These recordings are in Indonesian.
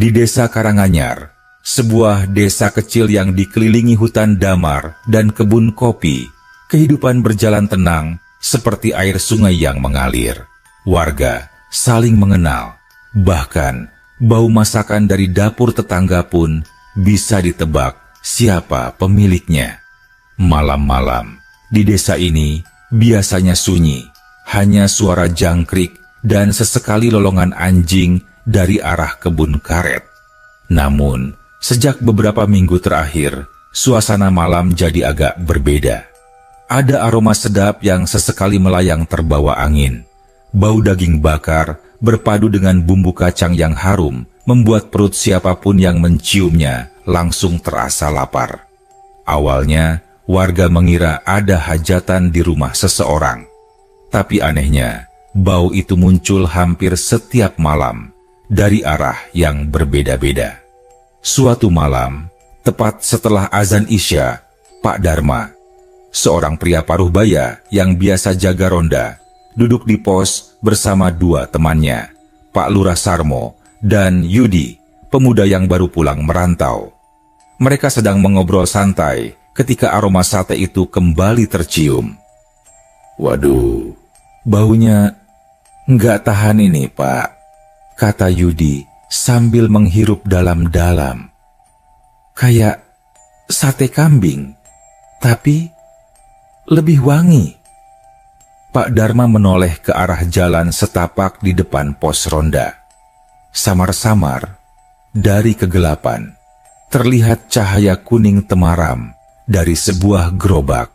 Di desa Karanganyar, sebuah desa kecil yang dikelilingi hutan damar dan kebun kopi, kehidupan berjalan tenang seperti air sungai yang mengalir. Warga saling mengenal, bahkan bau masakan dari dapur tetangga pun bisa ditebak siapa pemiliknya. Malam-malam di desa ini biasanya sunyi, hanya suara jangkrik dan sesekali lolongan anjing dari arah kebun karet. Namun, sejak beberapa minggu terakhir, suasana malam jadi agak berbeda. Ada aroma sedap yang sesekali melayang terbawa angin. Bau daging bakar berpadu dengan bumbu kacang yang harum, membuat perut siapapun yang menciumnya langsung terasa lapar. Awalnya, warga mengira ada hajatan di rumah seseorang. Tapi anehnya, bau itu muncul hampir setiap malam dari arah yang berbeda-beda. Suatu malam, tepat setelah azan Isya, Pak Darma, seorang pria paruh baya yang biasa jaga ronda, duduk di pos bersama dua temannya, Pak Lurah Sarmo dan Yudi, pemuda yang baru pulang merantau. Mereka sedang mengobrol santai ketika aroma sate itu kembali tercium. "Waduh, baunya nggak tahan ini, Pak," kata Yudi sambil menghirup dalam-dalam. "Kayak sate kambing, tapi lebih wangi." Pak Darma menoleh ke arah jalan setapak di depan pos ronda. Samar-samar, dari kegelapan, terlihat cahaya kuning temaram dari sebuah gerobak.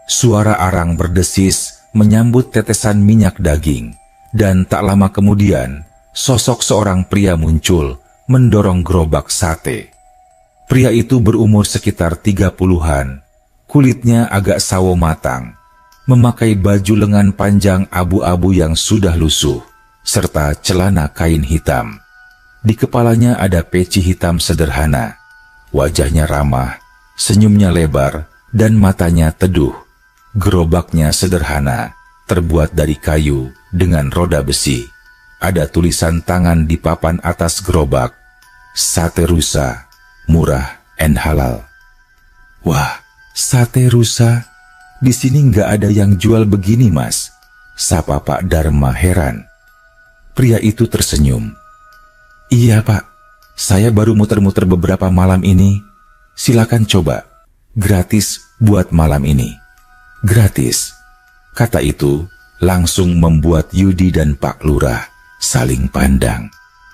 Suara arang berdesis menyambut tetesan minyak daging, dan tak lama kemudian, sosok seorang pria muncul mendorong gerobak sate. Pria itu berumur sekitar 30-an, kulitnya agak sawo matang, memakai baju lengan panjang abu-abu yang sudah lusuh, serta celana kain hitam. Di kepalanya ada peci hitam sederhana, wajahnya ramah, senyumnya lebar, dan matanya teduh. Gerobaknya sederhana, terbuat dari kayu dengan roda besi. Ada tulisan tangan di papan atas gerobak, "Sate rusa, murah and halal." "Wah, sate rusa? Di sini nggak ada yang jual begini, Mas," sapa Pak Darma heran. Pria itu tersenyum. "Iya, Pak. Saya baru muter-muter beberapa malam ini. Silakan coba. Gratis buat malam ini." "Gratis?" Kata itu langsung membuat Yudi dan Pak Lurah saling pandang.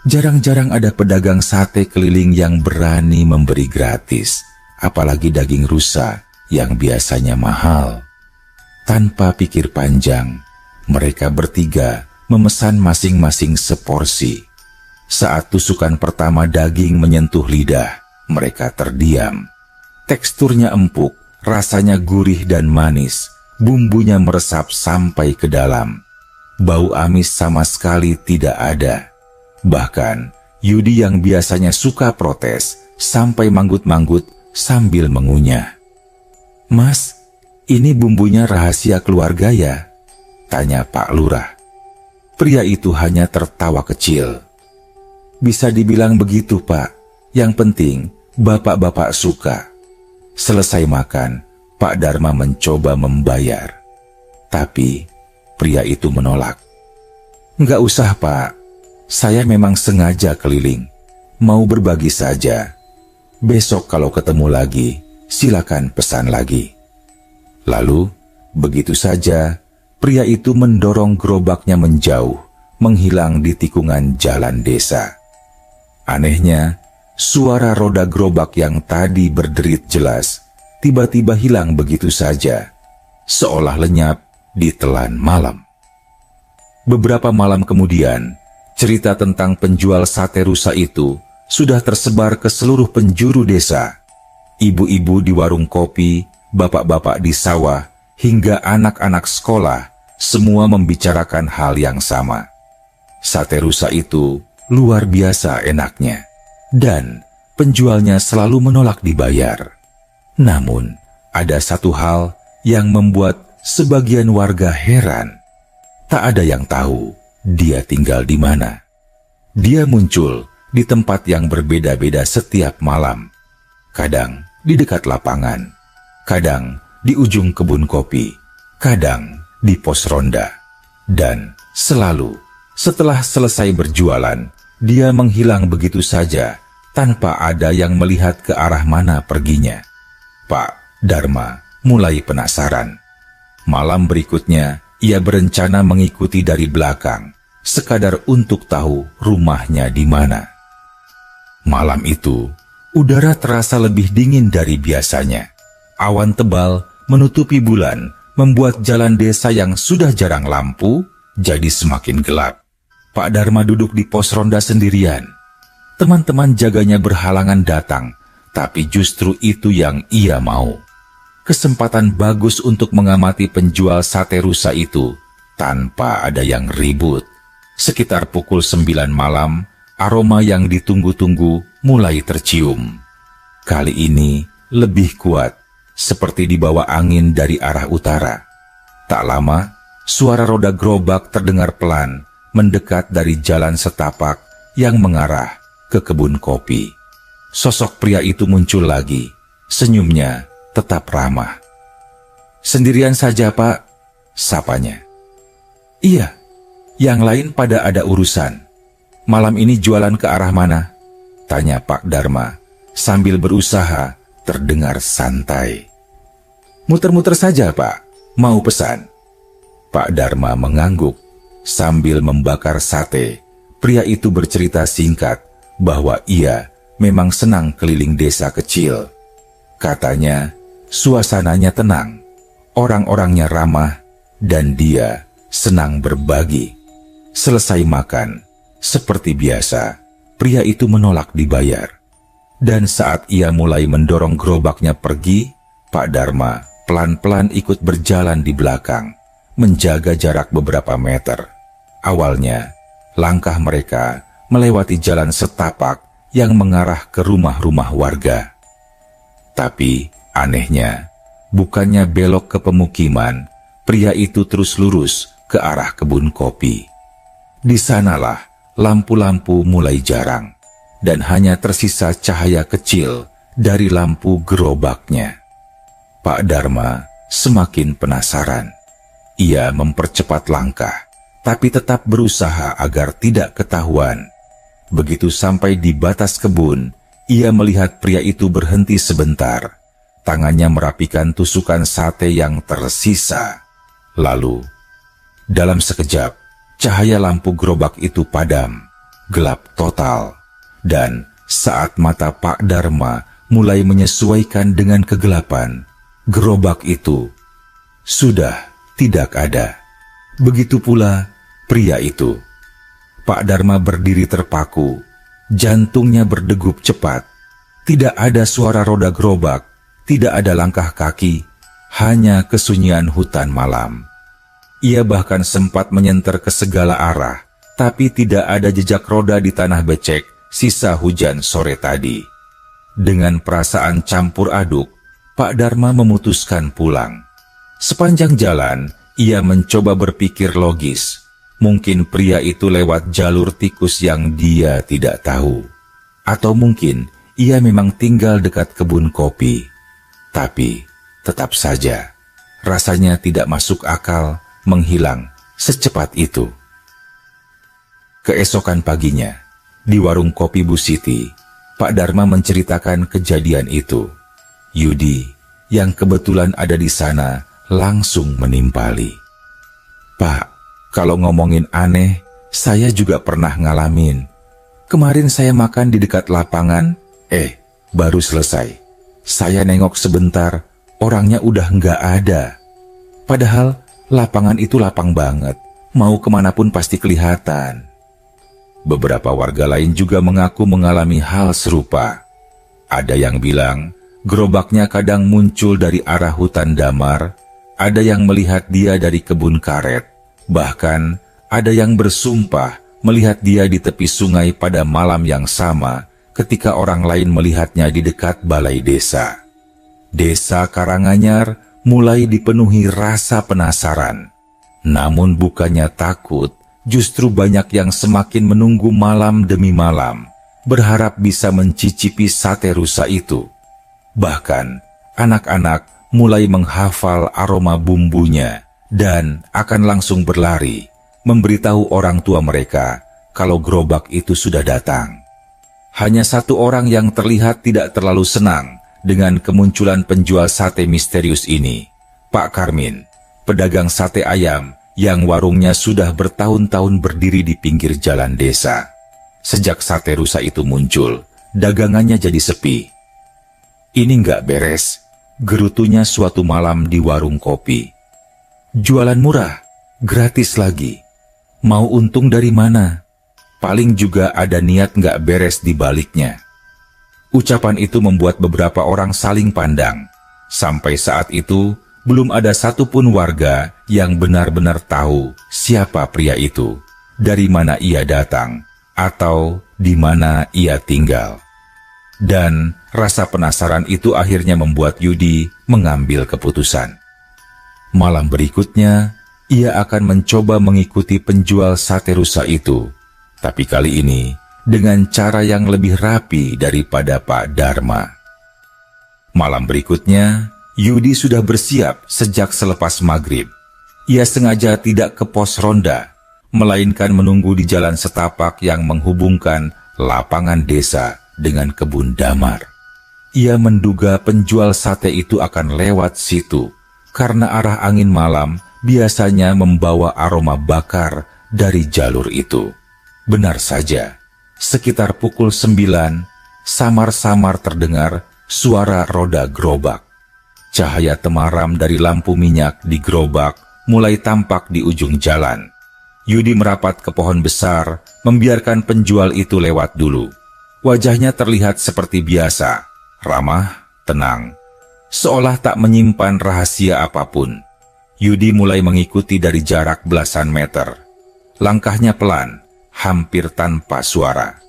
Jarang-jarang ada pedagang sate keliling yang berani memberi gratis, apalagi daging rusa yang biasanya mahal. Tanpa pikir panjang, mereka bertiga memesan masing-masing seporsi. Saat tusukan pertama daging menyentuh lidah, mereka terdiam. Teksturnya empuk, rasanya gurih dan manis, bumbunya meresap sampai ke dalam. Bau amis sama sekali tidak ada. Bahkan, Yudi yang biasanya suka protes, sampai manggut-manggut sambil mengunyah. "Mas, ini bumbunya rahasia keluarga ya?" tanya Pak Lurah. Pria itu hanya tertawa kecil. "Bisa dibilang begitu, Pak. Yang penting, bapak-bapak suka." Selesai makan, Pak Darma mencoba membayar. Tapi, pria itu menolak. "Nggak usah, Pak. Saya memang sengaja keliling. Mau berbagi saja. Besok kalau ketemu lagi, silakan pesan lagi." Lalu, begitu saja, pria itu mendorong gerobaknya menjauh, menghilang di tikungan jalan desa. Anehnya, suara roda gerobak yang tadi berderit jelas, tiba-tiba hilang begitu saja, seolah lenyap ditelan malam. Beberapa malam kemudian, cerita tentang penjual sate rusa itu sudah tersebar ke seluruh penjuru desa. Ibu-ibu di warung kopi, bapak-bapak di sawah, hingga anak-anak sekolah, semua membicarakan hal yang sama. Sate rusa itu luar biasa enaknya, dan penjualnya selalu menolak dibayar. Namun, ada satu hal yang membuat sebagian warga heran. Tak ada yang tahu dia tinggal di mana. Dia muncul di tempat yang berbeda-beda setiap malam. Kadang di dekat lapangan, kadang di ujung kebun kopi, kadang di pos ronda. Dan selalu setelah selesai berjualan, dia menghilang begitu saja tanpa ada yang melihat ke arah mana perginya. Pak Dharma mulai penasaran. Malam berikutnya, ia berencana mengikuti dari belakang, sekadar untuk tahu rumahnya di mana. Malam itu, udara terasa lebih dingin dari biasanya. Awan tebal menutupi bulan, membuat jalan desa yang sudah jarang lampu jadi semakin gelap. Pak Dharma duduk di pos ronda sendirian. Teman-teman jaganya berhalangan datang, tapi justru itu yang ia mau. Kesempatan bagus untuk mengamati penjual sate rusa itu tanpa ada yang ribut. Sekitar pukul 9 malam, aroma yang ditunggu-tunggu mulai tercium. Kali ini lebih kuat, seperti dibawa angin dari arah utara. Tak lama, suara roda gerobak terdengar pelan, mendekat dari jalan setapak yang mengarah ke kebun kopi. Sosok pria itu muncul lagi, senyumnya tetap ramah. "Sendirian saja, Pak?" sapanya. "Iya, yang lain pada ada urusan. Malam ini jualan ke arah mana?" tanya Pak Dharma sambil berusaha terdengar santai. "Muter-muter saja, Pak. Mau pesan?" Pak Dharma mengangguk sambil membakar sate. Pria itu bercerita singkat bahwa ia memang senang keliling desa kecil. Katanya, suasananya tenang, orang-orangnya ramah, dan dia senang berbagi. Selesai makan, seperti biasa, pria itu menolak dibayar. Dan saat ia mulai mendorong gerobaknya pergi, Pak Dharma pelan-pelan ikut berjalan di belakang, menjaga jarak beberapa meter. Awalnya, langkah mereka melewati jalan setapak yang mengarah ke rumah-rumah warga. Tapi, anehnya, bukannya belok ke pemukiman, pria itu terus lurus ke arah kebun kopi. Di sanalah lampu-lampu mulai jarang, dan hanya tersisa cahaya kecil dari lampu gerobaknya. Pak Dharma semakin penasaran. Ia mempercepat langkah, tapi tetap berusaha agar tidak ketahuan. Begitu sampai di batas kebun, ia melihat pria itu berhenti sebentar. Tangannya merapikan tusukan sate yang tersisa. Lalu, dalam sekejap, cahaya lampu gerobak itu padam, gelap total. Dan saat mata Pak Dharma mulai menyesuaikan dengan kegelapan, gerobak itu sudah tidak ada. Begitu pula pria itu. Pak Dharma berdiri terpaku, jantungnya berdegup cepat. Tidak ada suara roda gerobak, tidak ada langkah kaki, hanya kesunyian hutan malam. Ia bahkan sempat menyenter ke segala arah, tapi tidak ada jejak roda di tanah becek sisa hujan sore tadi. Dengan perasaan campur aduk, Pak Dharma memutuskan pulang. Sepanjang jalan, ia mencoba berpikir logis. Mungkin pria itu lewat jalur tikus yang dia tidak tahu. Atau mungkin ia memang tinggal dekat kebun kopi. Tapi, tetap saja, rasanya tidak masuk akal menghilang secepat itu. Keesokan paginya, di warung kopi Bu Siti, Pak Dharma menceritakan kejadian itu. Yudi, yang kebetulan ada di sana, langsung menimpali. "Pak, kalau ngomongin aneh, saya juga pernah ngalamin. Kemarin saya makan di dekat lapangan, baru selesai. Saya nengok sebentar, orangnya udah nggak ada. Padahal lapangan itu lapang banget, mau kemanapun pasti kelihatan." Beberapa warga lain juga mengaku mengalami hal serupa. Ada yang bilang, gerobaknya kadang muncul dari arah hutan damar, ada yang melihat dia dari kebun karet, bahkan ada yang bersumpah melihat dia di tepi sungai pada malam yang sama ketika orang lain melihatnya di dekat balai desa. Desa Karanganyar mulai dipenuhi rasa penasaran. Namun bukannya takut, justru banyak yang semakin menunggu malam demi malam, berharap bisa mencicipi sate rusa itu. Bahkan, anak-anak mulai menghafal aroma bumbunya dan akan langsung berlari, memberitahu orang tua mereka kalau gerobak itu sudah datang. Hanya satu orang yang terlihat tidak terlalu senang dengan kemunculan penjual sate misterius ini, Pak Karmin, pedagang sate ayam yang warungnya sudah bertahun-tahun berdiri di pinggir jalan desa. Sejak sate rusa itu muncul, dagangannya jadi sepi. Ini nggak beres, gerutunya suatu malam di warung kopi. Jualan murah, gratis lagi. Mau untung dari mana? Paling juga ada niat nggak beres di baliknya. Ucapan itu membuat beberapa orang saling pandang. Sampai saat itu, belum ada satupun warga yang benar-benar tahu siapa pria itu, dari mana ia datang, atau di mana ia tinggal. Dan rasa penasaran itu akhirnya membuat Yudi mengambil keputusan. Malam berikutnya, ia akan mencoba mengikuti penjual sate rusa itu, tapi kali ini dengan cara yang lebih rapi daripada Pak Dharma. Malam berikutnya, Yudi sudah bersiap sejak selepas maghrib. Ia sengaja tidak ke pos ronda, melainkan menunggu di jalan setapak yang menghubungkan lapangan desa dengan kebun damar. Ia menduga penjual sate itu akan lewat situ, karena arah angin malam biasanya membawa aroma bakar dari jalur itu. Benar saja, sekitar pukul 9, samar-samar terdengar suara roda gerobak. Cahaya temaram dari lampu minyak di gerobak mulai tampak di ujung jalan. Yudi merapat ke pohon besar, membiarkan penjual itu lewat dulu. Wajahnya terlihat seperti biasa, ramah, tenang, seolah tak menyimpan rahasia apapun. Yudi mulai mengikuti dari jarak belasan meter. Langkahnya pelan, hampir tanpa suara.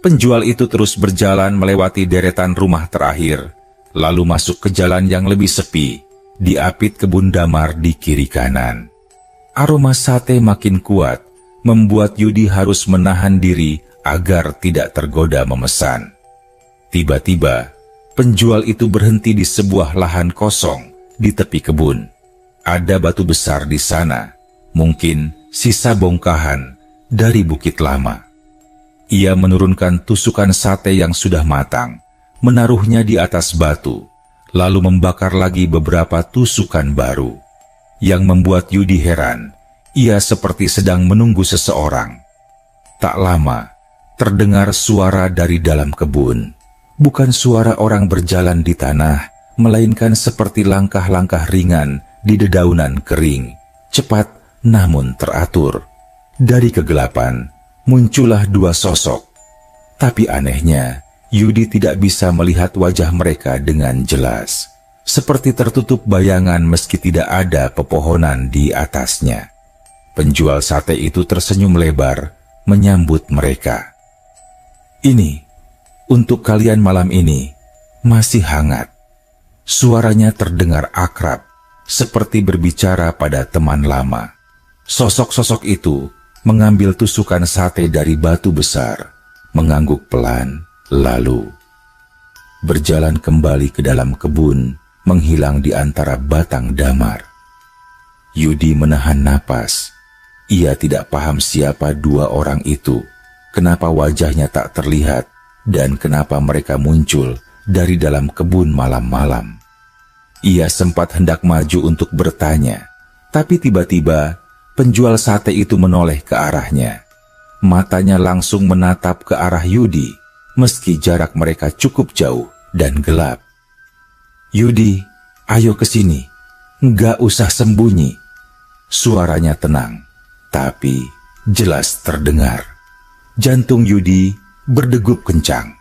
Penjual itu terus berjalan melewati deretan rumah terakhir, lalu masuk ke jalan yang lebih sepi, diapit kebun damar di kiri kanan. Aroma sate makin kuat, membuat Yudi harus menahan diri agar tidak tergoda memesan. Tiba-tiba, penjual itu berhenti di sebuah lahan kosong di tepi kebun. Ada batu besar di sana, mungkin sisa bongkahan dari bukit lama. Ia menurunkan tusukan sate yang sudah matang, menaruhnya di atas batu, lalu membakar lagi beberapa tusukan baru. Yang membuat Yudi heran, ia seperti sedang menunggu seseorang. Tak lama, terdengar suara dari dalam kebun. Bukan suara orang berjalan di tanah, melainkan seperti langkah-langkah ringan di dedaunan kering, cepat namun teratur. Dari kegelapan, muncullah dua sosok. Tapi anehnya, Yudi tidak bisa melihat wajah mereka dengan jelas. Seperti tertutup bayangan meski tidak ada pepohonan di atasnya. Penjual sate itu tersenyum lebar, menyambut mereka. Ini, untuk kalian malam ini, masih hangat. Suaranya terdengar akrab, seperti berbicara pada teman lama. Sosok-sosok itu mengambil tusukan sate dari batu besar, mengangguk pelan, lalu berjalan kembali ke dalam kebun, menghilang di antara batang damar. Yudi menahan napas. Ia tidak paham siapa dua orang itu, kenapa wajahnya tak terlihat, dan kenapa mereka muncul dari dalam kebun malam-malam. Ia sempat hendak maju untuk bertanya, tapi tiba-tiba penjual sate itu menoleh ke arahnya. Matanya langsung menatap ke arah Yudi, meski jarak mereka cukup jauh dan gelap. Yudi, ayo ke sini. Nggak usah sembunyi. Suaranya tenang, tapi jelas terdengar. Jantung Yudi berdegup kencang.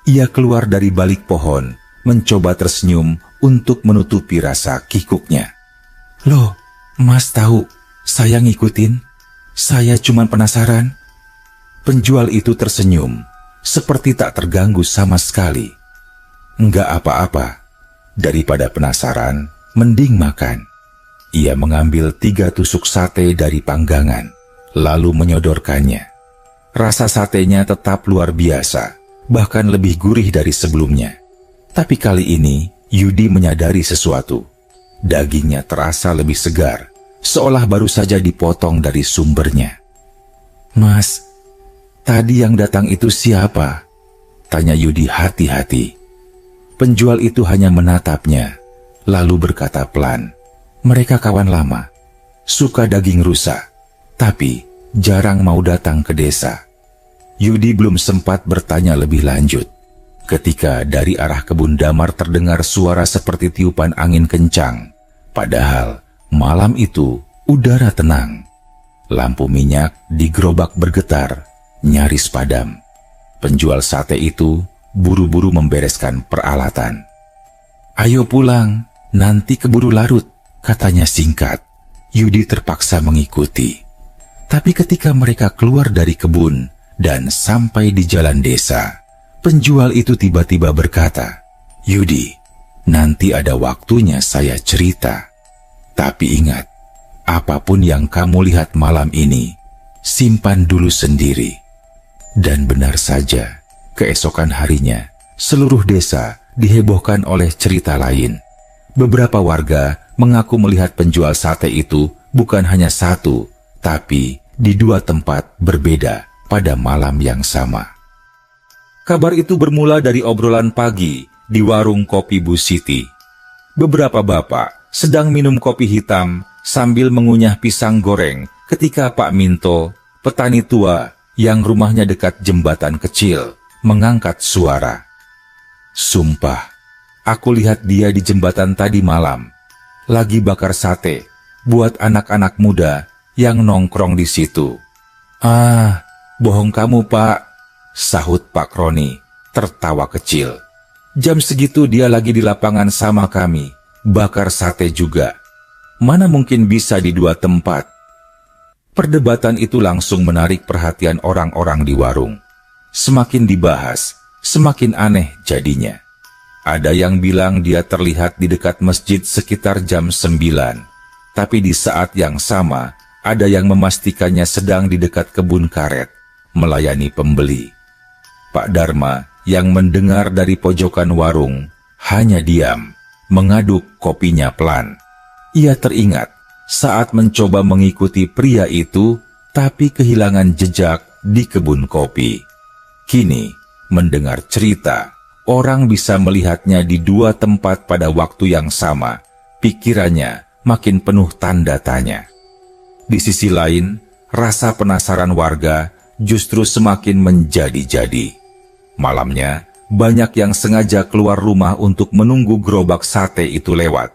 Ia keluar dari balik pohon, mencoba tersenyum untuk menutupi rasa kikuknya. Loh, Mas tahu, saya ngikutin. Saya cuma penasaran. Penjual itu tersenyum, seperti tak terganggu sama sekali. Enggak apa-apa. Daripada penasaran, mending makan. Ia mengambil 3 tusuk sate dari panggangan, lalu menyodorkannya. Rasa satenya tetap luar biasa, bahkan lebih gurih dari sebelumnya. Tapi kali ini, Yudi menyadari sesuatu. Dagingnya terasa lebih segar, seolah baru saja dipotong dari sumbernya. "Mas, tadi yang datang itu siapa?" tanya Yudi hati-hati. Penjual itu hanya menatapnya, lalu berkata pelan, "Mereka kawan lama, suka daging rusa, tapi jarang mau datang ke desa." Yudi belum sempat bertanya lebih lanjut, ketika dari arah kebun damar terdengar suara seperti tiupan angin kencang. Padahal malam itu udara tenang. Lampu minyak di gerobak bergetar, nyaris padam. Penjual sate itu buru-buru membereskan peralatan. "Ayo pulang, nanti keburu larut," katanya singkat. Yudi terpaksa mengikuti. Tapi ketika mereka keluar dari kebun dan sampai di jalan desa, penjual itu tiba-tiba berkata, "Yudi, nanti ada waktunya saya cerita. Tapi ingat, apapun yang kamu lihat malam ini, simpan dulu sendiri." Dan benar saja, keesokan harinya, seluruh desa dihebohkan oleh cerita lain. Beberapa warga mengaku melihat penjual sate itu bukan hanya satu, tapi di dua tempat berbeda pada malam yang sama. Kabar itu bermula dari obrolan pagi di warung kopi Bu Siti. Beberapa bapak sedang minum kopi hitam sambil mengunyah pisang goreng ketika Pak Minto, petani tua yang rumahnya dekat jembatan kecil, mengangkat suara. "Sumpah, aku lihat dia di jembatan tadi malam, lagi bakar sate buat anak-anak muda yang nongkrong di situ." "Ah, bohong kamu, Pak," sahut Pak Kroni, tertawa kecil. "Jam segitu dia lagi di lapangan sama kami, bakar sate juga. Mana mungkin bisa di dua tempat?" Perdebatan itu langsung menarik perhatian orang-orang di warung. Semakin dibahas, semakin aneh jadinya. Ada yang bilang dia terlihat di dekat masjid sekitar jam 9, tapi di saat yang sama, ada yang memastikannya sedang di dekat kebun karet, melayani pembeli. Pak Darma yang mendengar dari pojokan warung, hanya diam, mengaduk kopinya pelan. Ia teringat saat mencoba mengikuti pria itu, tapi kehilangan jejak di kebun kopi. Kini, mendengar cerita, orang bisa melihatnya di dua tempat pada waktu yang sama. Pikirannya makin penuh tanda tanya. Di sisi lain, rasa penasaran warga justru semakin menjadi-jadi. Malamnya, banyak yang sengaja keluar rumah untuk menunggu gerobak sate itu lewat.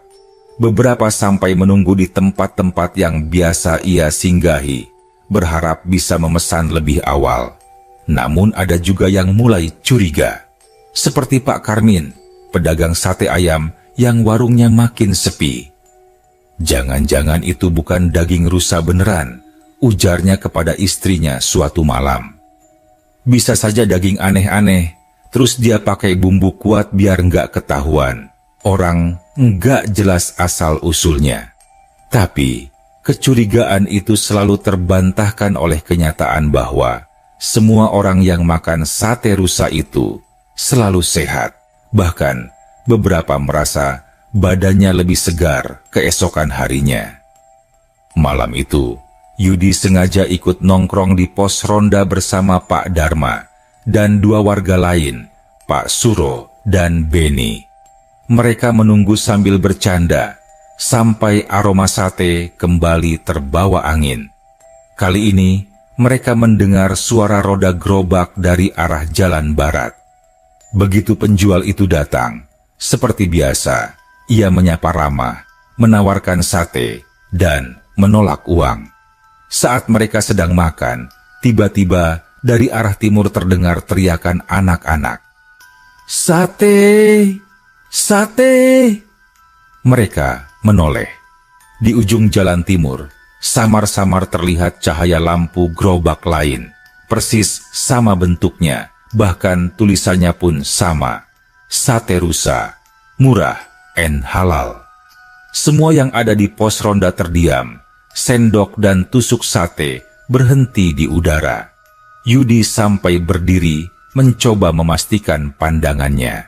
Beberapa sampai menunggu di tempat-tempat yang biasa ia singgahi, berharap bisa memesan lebih awal. Namun ada juga yang mulai curiga. Seperti Pak Karmin, pedagang sate ayam yang warungnya makin sepi. "Jangan-jangan itu bukan daging rusa beneran," ujarnya kepada istrinya suatu malam. "Bisa saja daging aneh-aneh, terus dia pakai bumbu kuat biar nggak ketahuan. Orang nggak jelas asal-usulnya." Tapi, kecurigaan itu selalu terbantahkan oleh kenyataan bahwa semua orang yang makan sate rusa itu selalu sehat. Bahkan, beberapa merasa badannya lebih segar keesokan harinya. Malam itu, Yudi sengaja ikut nongkrong di pos ronda bersama Pak Darma dan dua warga lain, Pak Suro dan Beni. Mereka menunggu sambil bercanda, sampai aroma sate kembali terbawa angin. Kali ini, mereka mendengar suara roda gerobak dari arah jalan barat. Begitu penjual itu datang, seperti biasa, ia menyapa ramah, menawarkan sate, dan menolak uang. Saat mereka sedang makan, tiba-tiba dari arah timur terdengar teriakan anak-anak. "Sate! Sate!" Mereka menoleh. Di ujung jalan timur, samar-samar terlihat cahaya lampu gerobak lain. Persis sama bentuknya, bahkan tulisannya pun sama. Sate rusa, murah and halal. Semua yang ada di pos ronda terdiam. Sendok dan tusuk sate berhenti di udara. Yudi sampai berdiri mencoba memastikan pandangannya.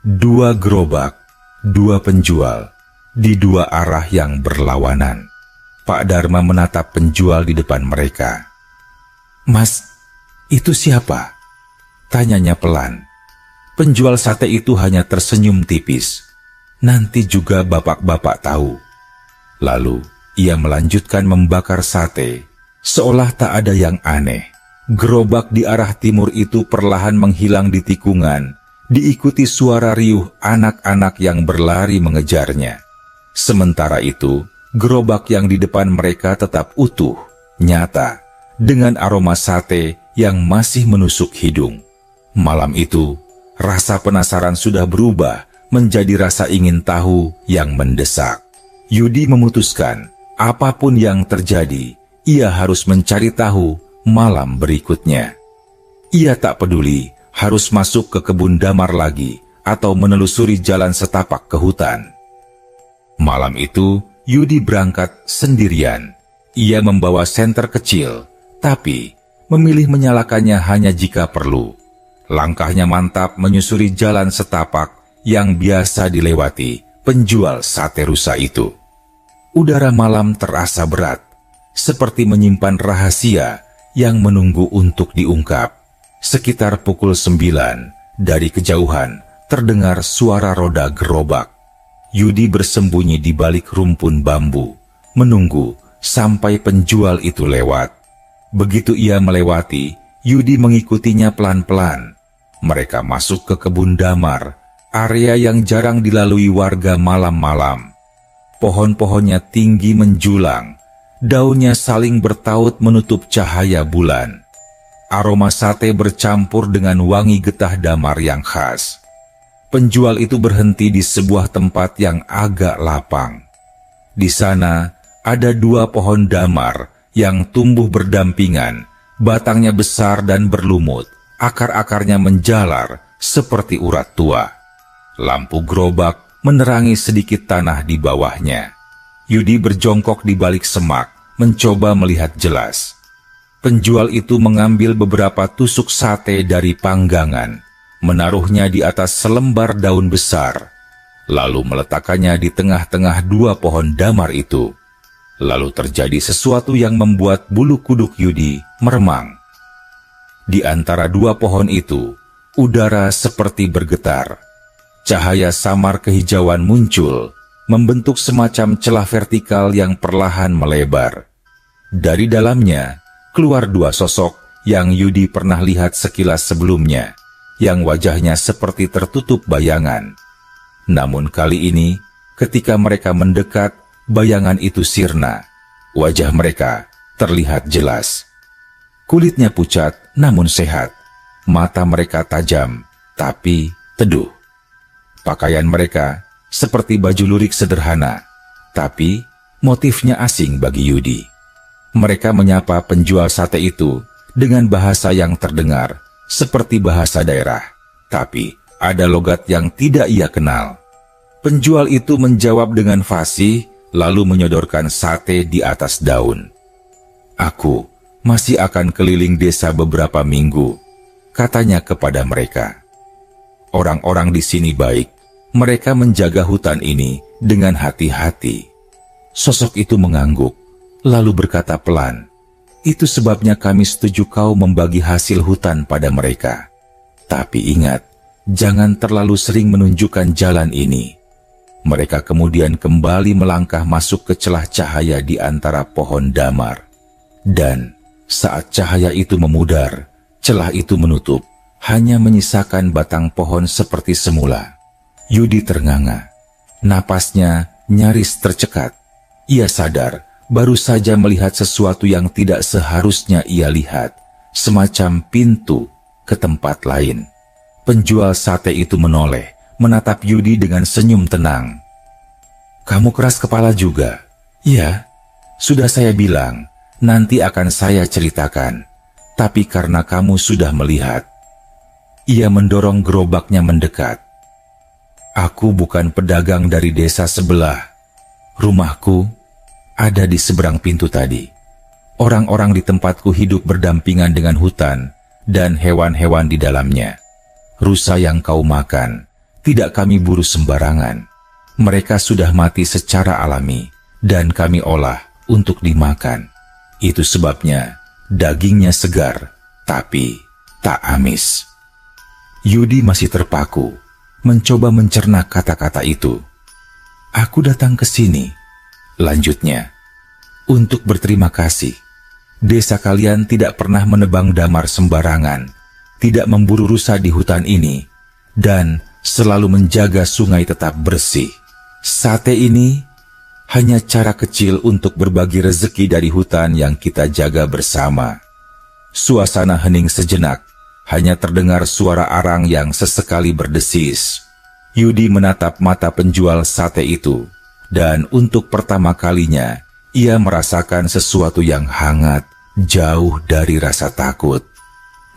2 gerobak, 2 penjual, di 2 arah yang berlawanan. Pak Dharma menatap penjual di depan mereka. "Mas, itu siapa?" tanyanya pelan. Penjual sate itu hanya tersenyum tipis. "Nanti juga bapak-bapak tahu." Lalu ia melanjutkan membakar sate, seolah tak ada yang aneh. Gerobak di arah timur itu perlahan menghilang di tikungan, diikuti suara riuh anak-anak yang berlari mengejarnya. Sementara itu, gerobak yang di depan mereka tetap utuh, nyata, dengan aroma sate yang masih menusuk hidung. Malam itu, rasa penasaran sudah berubah menjadi rasa ingin tahu yang mendesak. Yudi memutuskan, apapun yang terjadi, ia harus mencari tahu malam berikutnya. Ia tak peduli harus masuk ke kebun damar lagi atau menelusuri jalan setapak ke hutan. Malam itu, Yudi berangkat sendirian. Ia membawa senter kecil, tapi memilih menyalakannya hanya jika perlu. Langkahnya mantap menyusuri jalan setapak yang biasa dilewati penjual sate rusa itu. Udara malam terasa berat, seperti menyimpan rahasia yang menunggu untuk diungkap. Sekitar pukul 9, dari kejauhan terdengar suara roda gerobak. Yudi bersembunyi di balik rumpun bambu, menunggu sampai penjual itu lewat. Begitu ia melewati, Yudi mengikutinya pelan-pelan. Mereka masuk ke kebun damar, area yang jarang dilalui warga malam-malam. Pohon-pohonnya tinggi menjulang, daunnya saling bertaut menutup cahaya bulan. Aroma sate bercampur dengan wangi getah damar yang khas. Penjual itu berhenti di sebuah tempat yang agak lapang. Di sana ada 2 pohon damar yang tumbuh berdampingan, batangnya besar dan berlumut, akar-akarnya menjalar seperti urat tua. Lampu gerobak menerangi sedikit tanah di bawahnya. Yudi berjongkok di balik semak, mencoba melihat jelas. Penjual itu mengambil beberapa tusuk sate dari panggangan, menaruhnya di atas selembar daun besar, lalu meletakkannya di tengah-tengah 2 pohon damar itu. Lalu terjadi sesuatu yang membuat bulu kuduk Yudi meremang. Di antara 2 pohon itu, udara seperti bergetar. Cahaya samar kehijauan muncul, membentuk semacam celah vertikal yang perlahan melebar. Dari dalamnya, keluar 2 sosok yang Yudi pernah lihat sekilas sebelumnya, yang wajahnya seperti tertutup bayangan. Namun kali ini, ketika mereka mendekat, bayangan itu sirna. Wajah mereka terlihat jelas. Kulitnya pucat namun sehat, mata mereka tajam tapi teduh. Pakaian mereka seperti baju lurik sederhana, tapi motifnya asing bagi Yudi. Mereka menyapa penjual sate itu dengan bahasa yang terdengar seperti bahasa daerah, tapi ada logat yang tidak ia kenal. Penjual itu menjawab dengan fasih, lalu menyodorkan sate di atas daun. "Aku masih akan keliling desa beberapa minggu," katanya kepada mereka. Orang-orang di sini baik, mereka menjaga hutan ini dengan hati-hati. Sosok itu mengangguk, lalu berkata pelan, "Itu sebabnya kami setuju kau membagi hasil hutan pada mereka. Tapi ingat, jangan terlalu sering menunjukkan jalan ini." Mereka kemudian kembali melangkah masuk ke celah cahaya di antara pohon damar. Dan saat cahaya itu memudar, celah itu menutup, hanya menyisakan batang pohon seperti semula. Yudi ternganga. Napasnya nyaris tercekat. Ia sadar baru saja melihat sesuatu yang tidak seharusnya ia lihat, semacam pintu ke tempat lain. Penjual sate itu menoleh, menatap Yudi dengan senyum tenang. "Kamu keras kepala juga?" "Ya, sudah saya bilang, nanti akan saya ceritakan. Tapi karena kamu sudah melihat." Ia mendorong gerobaknya mendekat. "Aku bukan pedagang dari desa sebelah. Rumahku ada di seberang pintu tadi." Orang-orang di tempatku hidup berdampingan dengan hutan dan hewan-hewan di dalamnya. Rusa yang kau makan, tidak kami buru sembarangan. Mereka sudah mati secara alami, dan kami olah untuk dimakan. Itu sebabnya dagingnya segar, tapi tak amis. Yudi masih terpaku, mencoba mencerna kata-kata itu. Aku datang ke sini, lanjutnya, untuk berterima kasih. Desa kalian tidak pernah menebang damar sembarangan, tidak memburu rusa di hutan ini, dan selalu menjaga sungai tetap bersih. Sate ini hanya cara kecil untuk berbagi rezeki dari hutan yang kita jaga bersama. Suasana hening sejenak, hanya terdengar suara arang yang sesekali berdesis. Yudi menatap mata penjual sate itu, dan untuk pertama kalinya, ia merasakan sesuatu yang hangat, jauh dari rasa takut.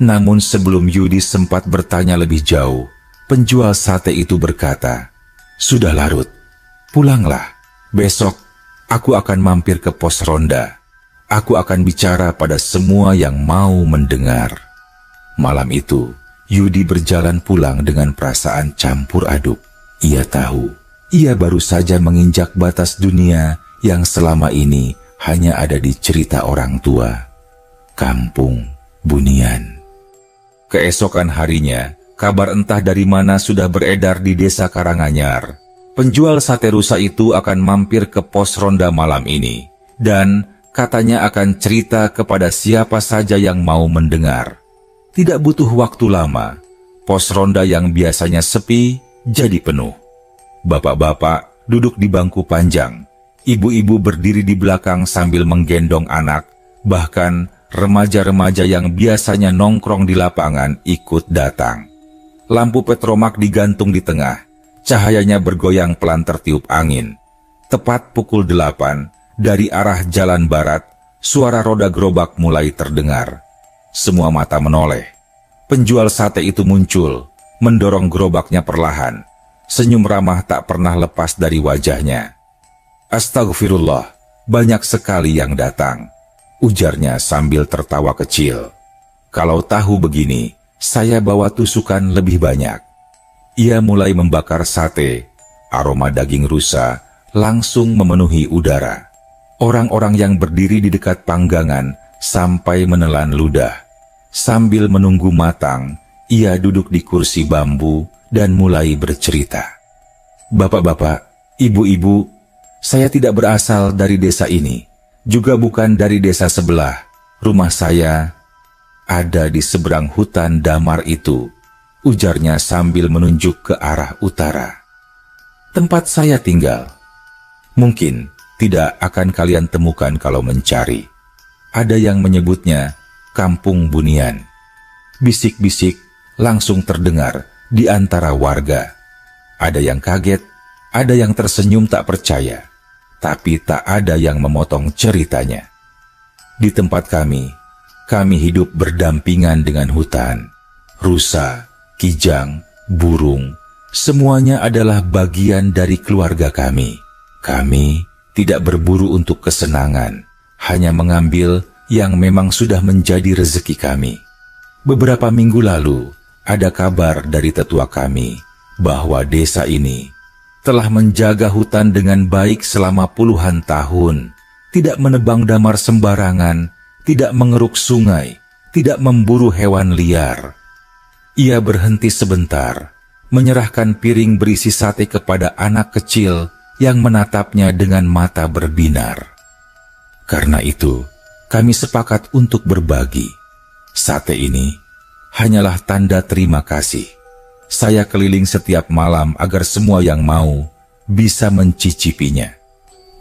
Namun sebelum Yudi sempat bertanya lebih jauh, penjual sate itu berkata, "Sudah larut, pulanglah. Besok aku akan mampir ke pos ronda. Aku akan bicara pada semua yang mau mendengar." Malam itu, Yudi berjalan pulang dengan perasaan campur aduk. Ia tahu, ia baru saja menginjak batas dunia yang selama ini hanya ada di cerita orang tua. Kampung Bunian. Keesokan harinya, kabar entah dari mana sudah beredar di desa Karanganyar. Penjual sate rusa itu akan mampir ke pos ronda malam ini, dan katanya akan cerita kepada siapa saja yang mau mendengar. Tidak butuh waktu lama, pos ronda yang biasanya sepi jadi penuh. Bapak-bapak duduk di bangku panjang, ibu-ibu berdiri di belakang sambil menggendong anak, bahkan remaja-remaja yang biasanya nongkrong di lapangan ikut datang. Lampu petromak digantung di tengah, cahayanya bergoyang pelan tertiup angin. Tepat pukul 8, dari arah jalan barat, suara roda gerobak mulai terdengar. Semua mata menoleh. Penjual sate itu muncul, mendorong gerobaknya perlahan. Senyum ramah tak pernah lepas dari wajahnya. "Astagfirullah, banyak sekali yang datang," ujarnya sambil tertawa kecil. "Kalau tahu begini, saya bawa tusukan lebih banyak." Ia mulai membakar sate. Aroma daging rusa langsung memenuhi udara. Orang-orang yang berdiri di dekat panggangan sampai menelan ludah. Sambil menunggu matang, ia duduk di kursi bambu dan mulai bercerita. "Bapak-bapak, ibu-ibu, saya tidak berasal dari desa ini, juga bukan dari desa sebelah. Rumah saya ada di seberang hutan damar itu," ujarnya sambil menunjuk ke arah utara. "Tempat saya tinggal. Mungkin tidak akan kalian temukan kalau mencari. Ada yang menyebutnya Kampung Bunian." Bisik-bisik langsung terdengar di antara warga. Ada yang kaget, ada yang tersenyum tak percaya, tapi tak ada yang memotong ceritanya. "Di tempat kami hidup berdampingan dengan hutan. Rusa, kijang, burung, semuanya adalah bagian dari keluarga kami. Kami tidak berburu untuk kesenangan, hanya mengambil yang memang sudah menjadi rezeki kami. Beberapa minggu lalu, ada kabar dari tetua kami bahwa desa ini telah menjaga hutan dengan baik selama puluhan tahun, tidak menebang damar sembarangan, tidak mengeruk sungai, tidak memburu hewan liar." Ia berhenti sebentar, menyerahkan piring berisi sate kepada anak kecil yang menatapnya dengan mata berbinar. "Karena itu, kami sepakat untuk berbagi. Sate ini hanyalah tanda terima kasih. Saya keliling setiap malam agar semua yang mau bisa mencicipinya.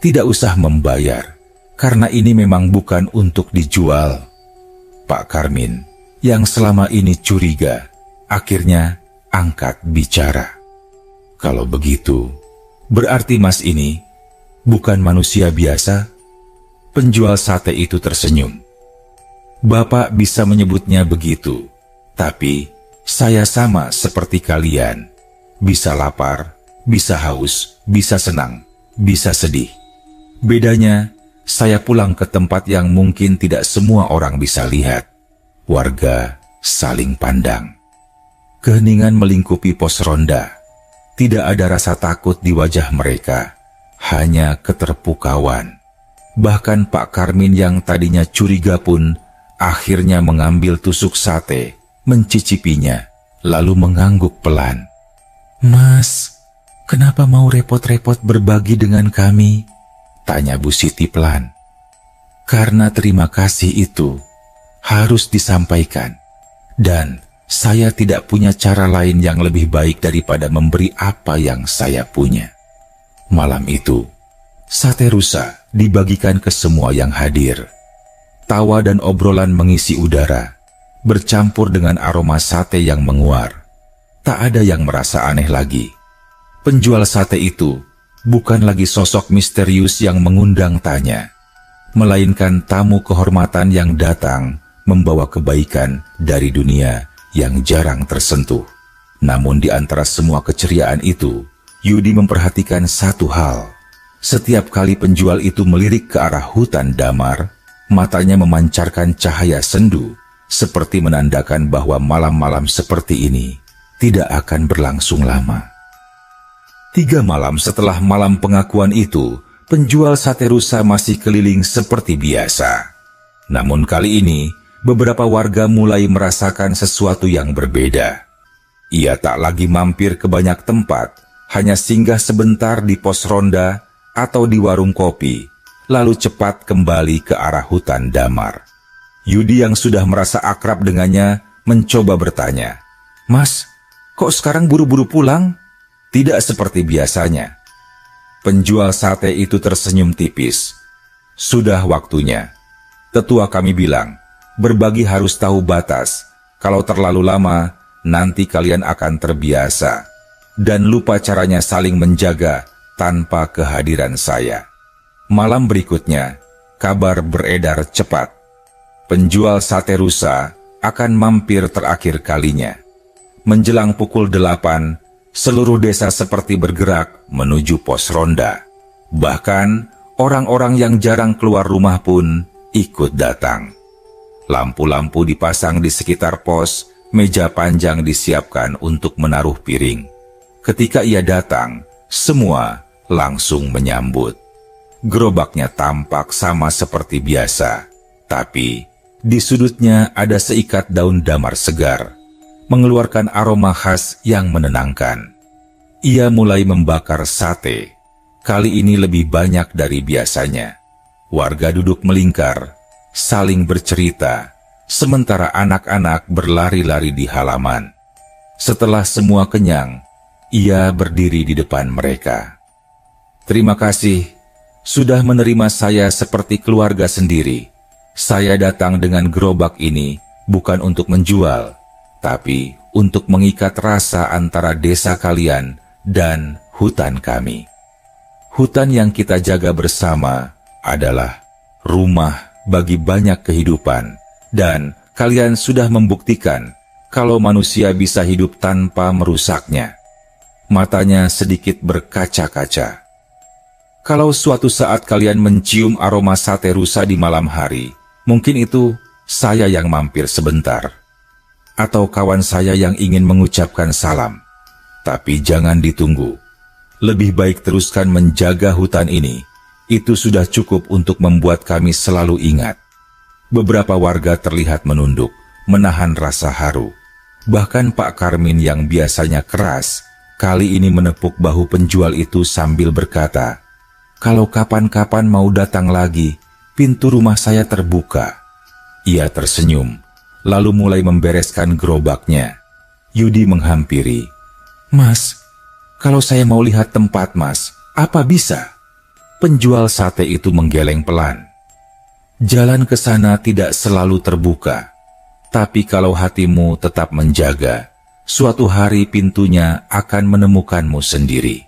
Tidak usah membayar, karena ini memang bukan untuk dijual." Pak Karmin, yang selama ini curiga, akhirnya angkat bicara. "Kalau begitu, berarti Mas ini bukan manusia biasa?" Penjual sate itu tersenyum. "Bapak bisa menyebutnya begitu, tapi saya sama seperti kalian. Bisa lapar, bisa haus, bisa senang, bisa sedih. Bedanya, saya pulang ke tempat yang mungkin tidak semua orang bisa lihat. Warga saling pandang. Keheningan melingkupi pos ronda. Tidak ada rasa takut di wajah mereka, hanya keterpukauan. Bahkan Pak Karmin yang tadinya curiga pun akhirnya mengambil tusuk sate, mencicipinya, lalu mengangguk pelan. "Mas, kenapa mau repot-repot berbagi dengan kami?" tanya Bu Siti pelan. "Karena terima kasih itu harus disampaikan, dan saya tidak punya cara lain yang lebih baik daripada memberi apa yang saya punya." Malam itu, sate rusa dibagikan ke semua yang hadir. Tawa dan obrolan mengisi udara, bercampur dengan aroma sate yang menguar. Tak ada yang merasa aneh lagi. Penjual sate itu bukan lagi sosok misterius yang mengundang tanya, melainkan tamu kehormatan yang datang membawa kebaikan dari dunia yang jarang tersentuh. Namun di antara semua keceriaan itu, Yudi memperhatikan satu hal. Setiap kali penjual itu melirik ke arah hutan damar, matanya memancarkan cahaya sendu, seperti menandakan bahwa malam-malam seperti ini tidak akan berlangsung lama. 3 malam setelah malam pengakuan itu, penjual sate rusa masih keliling seperti biasa. Namun kali ini, beberapa warga mulai merasakan sesuatu yang berbeda. Ia tak lagi mampir ke banyak tempat, hanya singgah sebentar di pos ronda atau di warung kopi, lalu cepat kembali ke arah hutan damar. Yudi yang sudah merasa akrab dengannya mencoba bertanya, "Mas, kok sekarang buru-buru pulang?" Tidak seperti biasanya. Penjual sate itu tersenyum tipis. "Sudah waktunya. Tetua kami bilang, berbagi harus tahu batas. Kalau terlalu lama, nanti kalian akan terbiasa dan lupa caranya saling menjaga tanpa kehadiran saya." Malam berikutnya, kabar beredar cepat. Penjual sate rusa akan mampir terakhir kalinya. Menjelang pukul 8, seluruh desa seperti bergerak menuju pos ronda. Bahkan, orang-orang yang jarang keluar rumah pun ikut datang. Lampu-lampu dipasang di sekitar pos, meja panjang disiapkan untuk menaruh piring. Ketika ia datang, semua langsung menyambut. Gerobaknya tampak sama seperti biasa, tapi di sudutnya ada seikat daun damar segar, mengeluarkan aroma khas yang menenangkan. Ia mulai membakar sate. Kali ini lebih banyak dari biasanya. Warga duduk melingkar, saling bercerita, sementara anak-anak berlari-lari di halaman. Setelah semua kenyang, ia berdiri di depan mereka. "Terima kasih, sudah menerima saya seperti keluarga sendiri. Saya datang dengan gerobak ini bukan untuk menjual, tapi untuk mengikat rasa antara desa kalian dan hutan kami. Hutan yang kita jaga bersama adalah rumah bagi banyak kehidupan, dan kalian sudah membuktikan kalau manusia bisa hidup tanpa merusaknya." Matanya sedikit berkaca-kaca. "Kalau suatu saat kalian mencium aroma sate rusa di malam hari, mungkin itu saya yang mampir sebentar, atau kawan saya yang ingin mengucapkan salam. Tapi jangan ditunggu. Lebih baik teruskan menjaga hutan ini. Itu sudah cukup untuk membuat kami selalu ingat." Beberapa warga terlihat menunduk, menahan rasa haru. Bahkan Pak Karmin yang biasanya keras, kali ini menepuk bahu penjual itu sambil berkata, "Kalau kapan-kapan mau datang lagi, pintu rumah saya terbuka." Ia tersenyum, lalu mulai membereskan gerobaknya. Yudi menghampiri. "Mas, kalau saya mau lihat tempat Mas, apa bisa?" Penjual sate itu menggeleng pelan. "Jalan ke sana tidak selalu terbuka, tapi kalau hatimu tetap menjaga, suatu hari pintunya akan menemukanmu sendiri."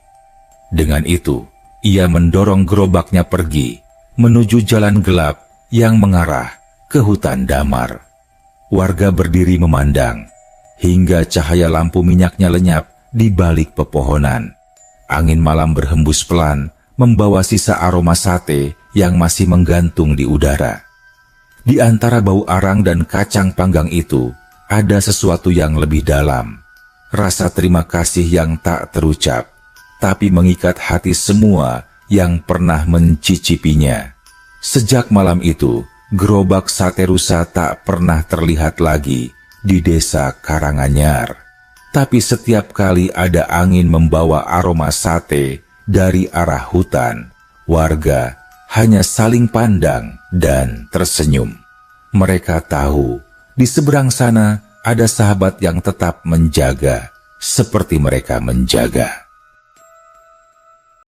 Dengan itu, ia mendorong gerobaknya pergi, menuju jalan gelap yang mengarah ke hutan damar. Warga berdiri memandang, hingga cahaya lampu minyaknya lenyap di balik pepohonan. Angin malam berhembus pelan, membawa sisa aroma sate yang masih menggantung di udara. Di antara bau arang dan kacang panggang itu, ada sesuatu yang lebih dalam. Rasa terima kasih yang tak terucap, tapi mengikat hati semua yang pernah mencicipinya. Sejak malam itu, gerobak sate rusa tak pernah terlihat lagi di desa Karanganyar. Tapi setiap kali ada angin membawa aroma sate dari arah hutan, warga hanya saling pandang dan tersenyum. Mereka tahu di seberang sana ada sahabat yang tetap menjaga seperti mereka menjaga.